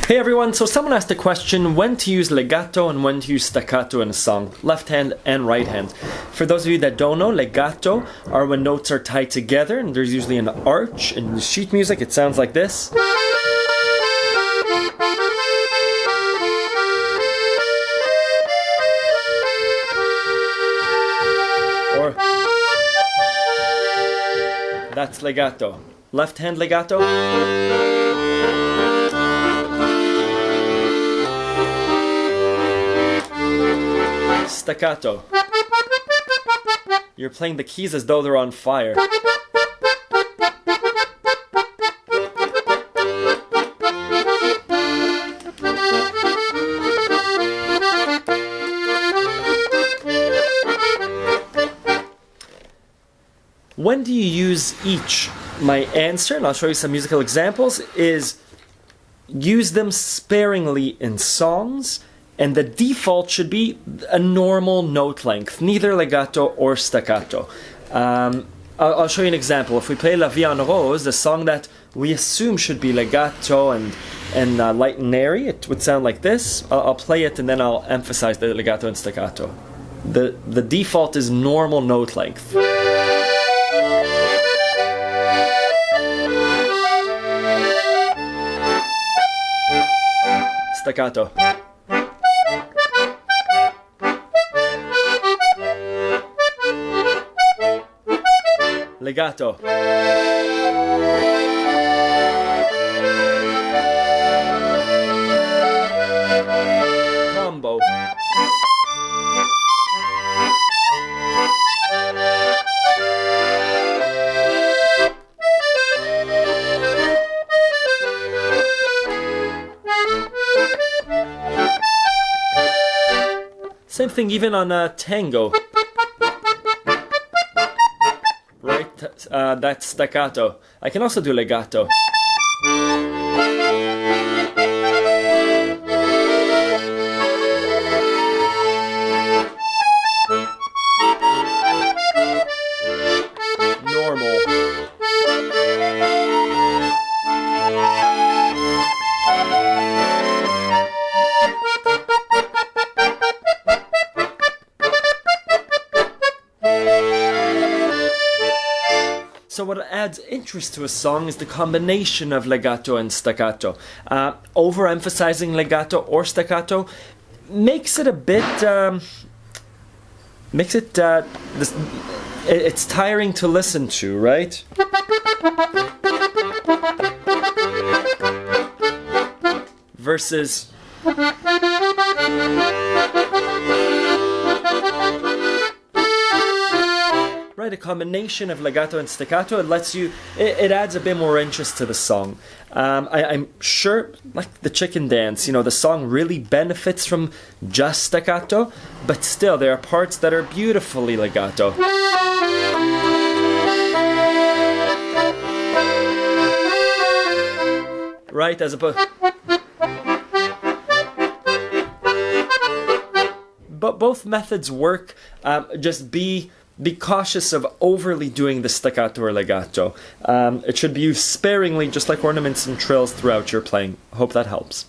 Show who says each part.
Speaker 1: Hey everyone, so someone asked a question when to use legato and when to use staccato in a song, left hand and right hand. For those of you that don't know, legato are when notes are tied together and there's usually an arch. In sheet music it sounds like this. Or that's legato. Left hand legato. Staccato. You're playing the keys as though they're on fire. When do you use each? My answer, and I'll show you some musical examples, is use them sparingly in songs. And the default should be a normal note length, neither legato or staccato. I'll show you an example. If we play La Vie en Rose, the song that we assume should be legato and light and airy, it would sound like this. I'll play it and then I'll emphasize the legato and staccato. The default is normal note length. Staccato. Legato. Combo. Same thing even on a tango. That's staccato. I can also do legato. Normal. So what adds interest to a song is the combination of legato and staccato. Overemphasizing legato or staccato makes it a bit, it's tiring to listen to, right? Versus right, a combination of legato and staccato, it adds a bit more interest to the song. I'm sure, like the chicken dance, the song really benefits from just staccato, but still there are parts that are beautifully legato. Right, as opposed... But both methods work, just be cautious of overly doing the staccato or legato. It should be used sparingly, just like ornaments and trills throughout your playing. Hope that helps.